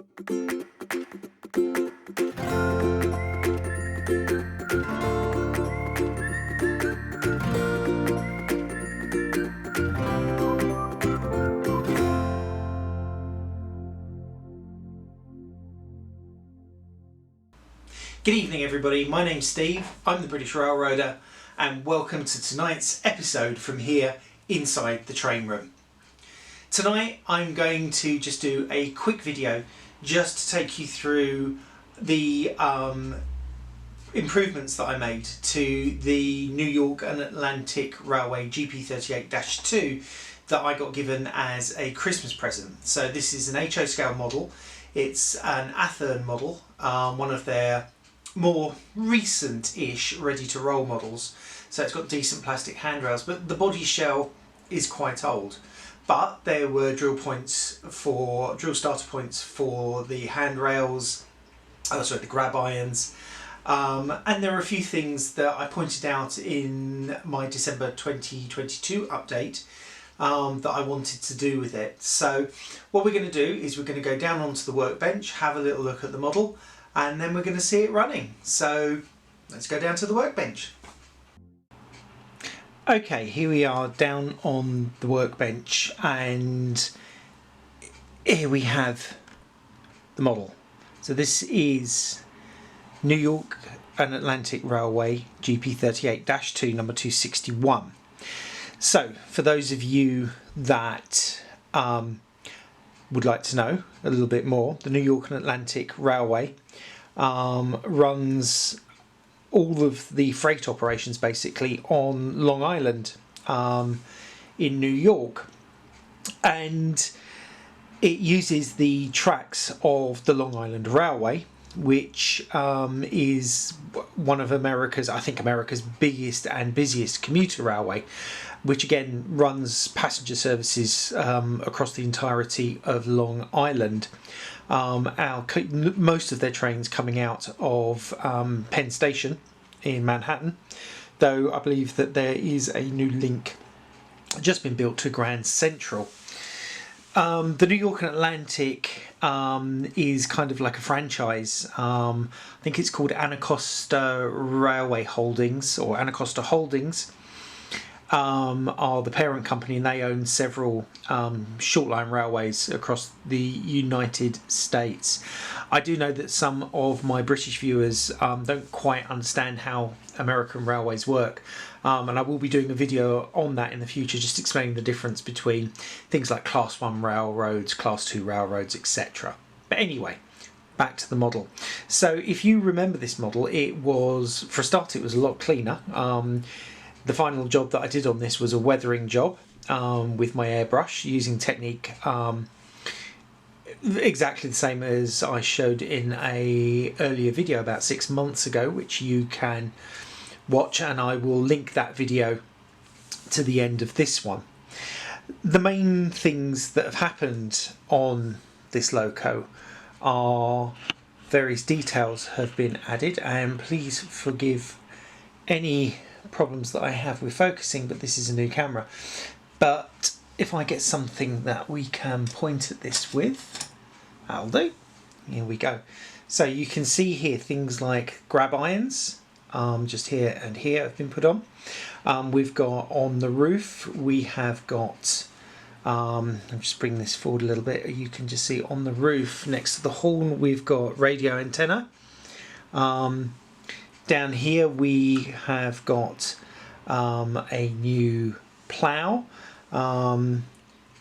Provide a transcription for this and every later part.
Good evening everybody, my name's Steve, I'm the British Railroader, and welcome to tonight's episode from here inside the train room. Tonight I'm going to just do a quick video just to take you through the improvements that I made to the New York and Atlantic Railway GP38-2 that I got given as a Christmas present. So this is an HO scale model, it's an Athearn model, one of their more recent-ish ready-to-roll models, so it's got decent plastic handrails, but the body shell is quite old. But there were drill starter points for the handrails, the grab irons, and there are a few things that I pointed out in my December 2022 update that I wanted to do with it. So what we're going to do is we're going to go down onto the workbench, have a little look at the model, and then we're going to see it running. So let's go down to the workbench. Okay, here we are down on the workbench, and here we have the model. So this is New York and Atlantic Railway GP38-2 number 261. So for those of you that would like to know a little bit more, the New York and Atlantic Railway runs all of the freight operations basically on Long Island in New York, and it uses the tracks of the Long Island Railway, which is one of America's biggest and busiest commuter railway, which again runs passenger services across the entirety of Long Island. Most of their trains coming out of Penn Station in Manhattan, though I believe that there is a new link just been built to Grand Central. The New York and Atlantic is kind of like a franchise. I think it's called Anacostia Railway Holdings, or Anacostia Holdings. Are the parent company, and they own several short line railways across the United States. I do know that some of my British viewers don't quite understand how American railways work, and I will be doing a video on that in the future, just explaining the difference between things like Class 1 railroads, Class 2 railroads, etc. But anyway, back to the model. So if you remember this model, it was, for a start, it was a lot cleaner. The final job that I did on this was a weathering job with my airbrush, using technique exactly the same as I showed in a earlier video about 6 months ago, which you can watch, and I will link that video to the end of this one. The main things that have happened on this loco are various details have been added, and please forgive any problems that I have with focusing, but this is a new camera. But if I get something that we can point at this with, that'll do. Here we go. So you can see here things like grab irons, just here and here have been put on. We've got on the roof, we have got, I'll just bring this forward a little bit, you can just see on the roof next to the horn we've got radio antenna. Down here we have got a new plough.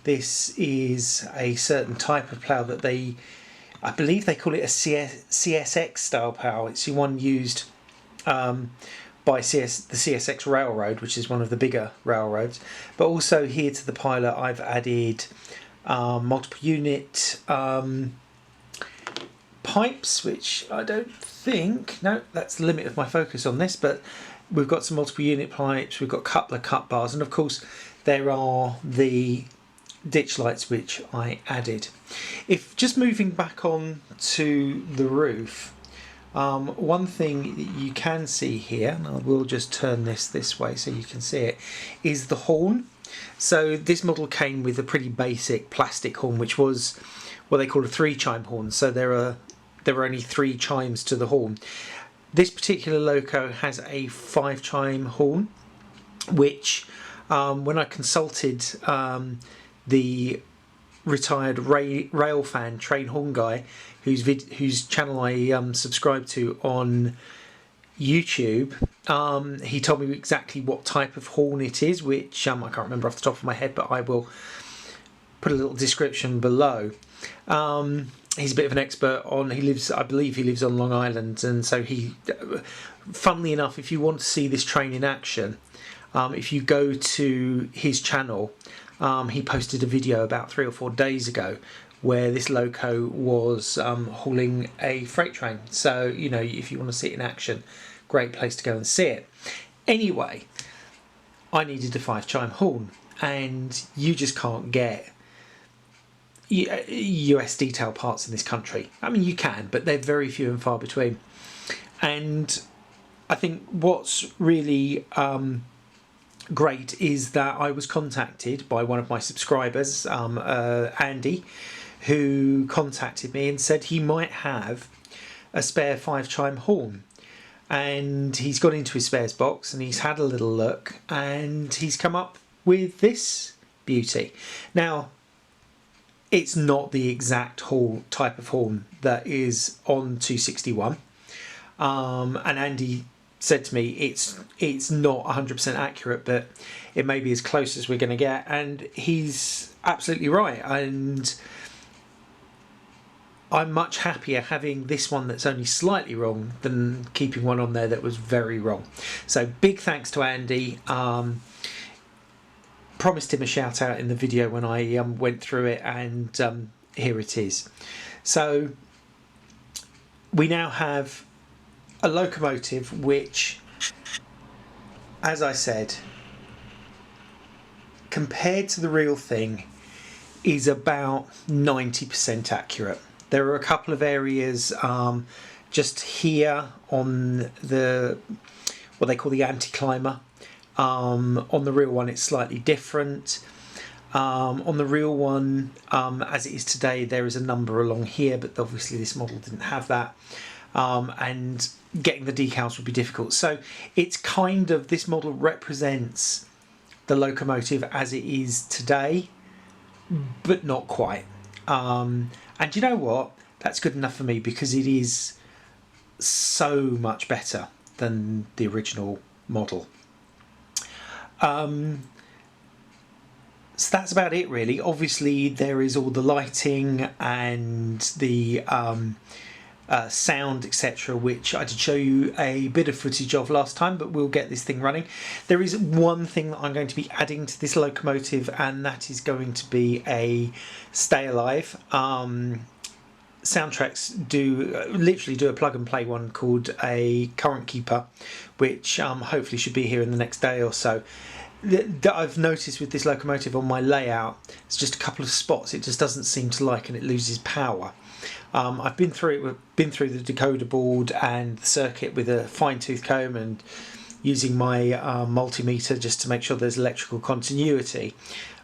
This is a certain type of plough that I believe they call it a CSX style plough. It's the one used by the CSX railroad, which is one of the bigger railroads. But also here to the pilot I've added multiple unit pipes, which I don't think, no, that's the limit of my focus on this, but we've got some multiple unit pipes, we've got coupler cut bars, and of course there are the ditch lights which I added. If just moving back on to the roof, one thing that you can see here, and I will just turn this way so you can see it, is the horn. So this model came with a pretty basic plastic horn, which was what they call a 3-chime horn. So there are only 3 chimes to the horn. This particular loco has a 5-chime horn, which when I consulted the retired rail fan train horn guy, whose channel I subscribe to on YouTube, he told me exactly what type of horn it is, which I can't remember off the top of my head, but I will put a little description below. He's a bit of an expert on, I believe he lives on Long Island, and so funnily enough, if you want to see this train in action, if you go to his channel, he posted a video about 3 or 4 days ago where this loco was hauling a freight train. So, you know, if you want to see it in action, great place to go and see it. Anyway, I needed a 5-chime horn, and you just can't get US detail parts in this country. I mean, you can, but they're very few and far between. And I think what's really great is that I was contacted by one of my subscribers, Andy, who contacted me and said he might have a spare 5-chime horn. And he's gone into his spares box and he's had a little look, and he's come up with this beauty. Now, it's not the exact type of horn that is on 261, and Andy said to me it's not 100% accurate, but it may be as close as we're going to get, and he's absolutely right. And I'm much happier having this one that's only slightly wrong than keeping one on there that was very wrong. So big thanks to Andy. Promised him a shout out in the video when I went through it, and here it is. So we now have a locomotive which, as I said, compared to the real thing, is about 90% accurate. There are a couple of areas just here on what they call the anti-climber. On the real one it's slightly different. On the real one, as it is today, there is a number along here, but obviously this model didn't have that, and getting the decals would be difficult. So it's kind of, this model represents the locomotive as it is today, but not quite. And you know what? That's good enough for me, because it is so much better than the original model. So that's about it really. Obviously there is all the lighting and the sound, etc., which I did show you a bit of footage of last time, but we'll get this thing running. There is one thing that I'm going to be adding to this locomotive, and that is going to be a Stay Alive. Soundtracks literally do a plug and play one called a Current Keeper, which hopefully should be here in the next day or so. That I've noticed with this locomotive on my layout, it's just a couple of spots it just doesn't seem to like, and it loses power. I've been through the decoder board and the circuit with a fine-tooth comb and using my multimeter just to make sure there's electrical continuity.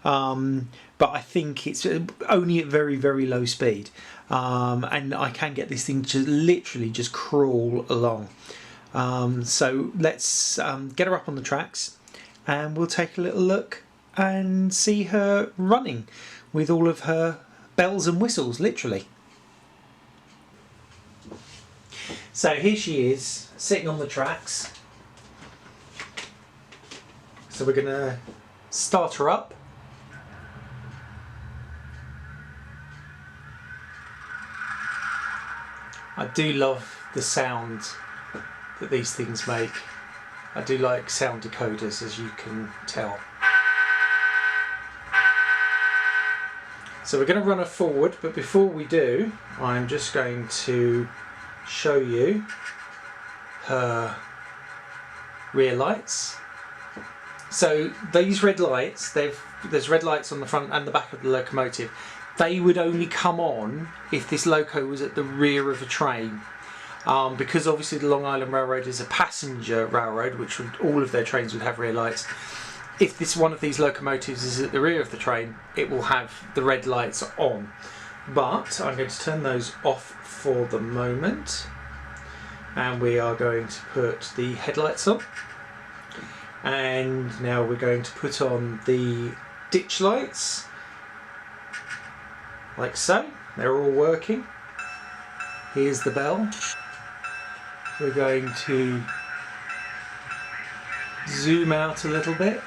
But I think it's only at very, very low speed, and I can get this thing to literally just crawl along. So let's get her up on the tracks, and we'll take a little look and see her running with all of her bells and whistles, literally. So here she is, sitting on the tracks. So we're going to start her up. I do love the sound that these things make. I do like sound decoders, as you can tell. So we're going to run her forward, but before we do, I'm just going to show you her rear lights. So these red lights, there's red lights on the front and the back of the locomotive. They would only come on if this loco was at the rear of a train. Because obviously the Long Island Railroad is a passenger railroad, which all of their trains would have rear lights. If one of these locomotives is at the rear of the train, it will have the red lights on. but I'm going to turn those off for the moment, and we are going to put the headlights on, and now we're going to put on the ditch lights like so. They're all working. Here's the bell. We're going to zoom out a little bit,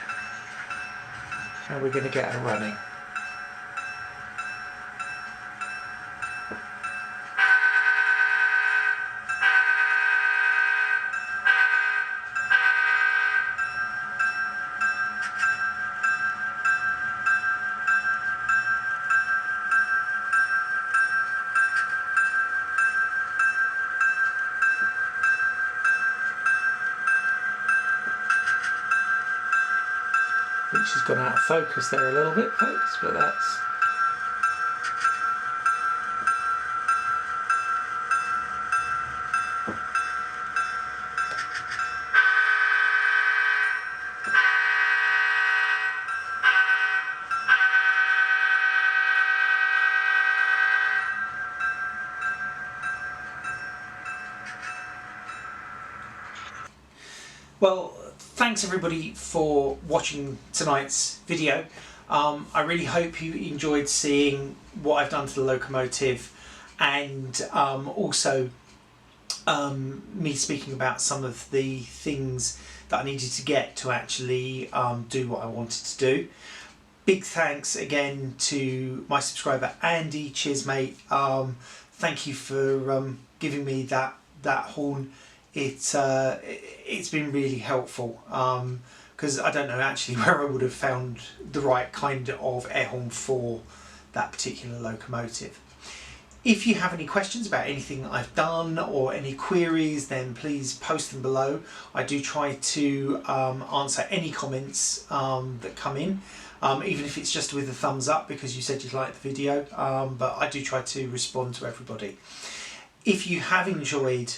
and we're going to get her running. I think she's gone out of focus there a little bit, folks, but that's... Well, thanks everybody for watching tonight's video. I really hope you enjoyed seeing what I've done to the locomotive, and also me speaking about some of the things that I needed to get to actually do what I wanted to do. Big thanks again to my subscriber Andy. Cheers, mate. Thank you for giving me that horn. It's been really helpful, because I don't know actually where I would have found the right kind of air horn for that particular locomotive. If you have any questions about anything that I've done or any queries, then please post them below. I do try to answer any comments that come in, even if it's just with a thumbs up because you said you'd like the video, but I do try to respond to everybody. If you have enjoyed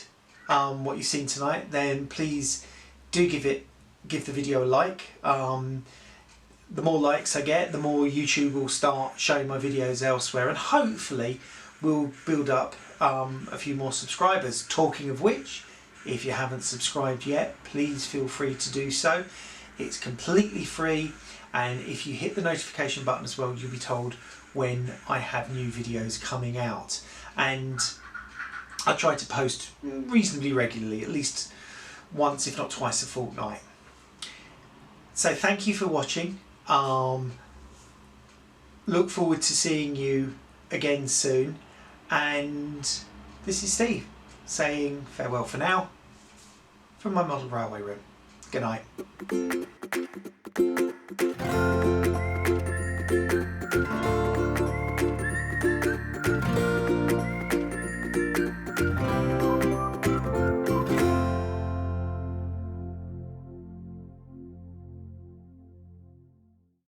what you've seen tonight, then please do give the video a like. The more likes I get, the more YouTube will start showing my videos elsewhere, and hopefully we'll build up a few more subscribers. Talking of which, if you haven't subscribed yet, please feel free to do so. It's completely free, and if you hit the notification button as well, you'll be told when I have new videos coming out. And I try to post reasonably regularly, at least once if not twice a fortnight. So thank you for watching. Look forward to seeing you again soon, and this is Steve saying farewell for now from my model railway room. Good night.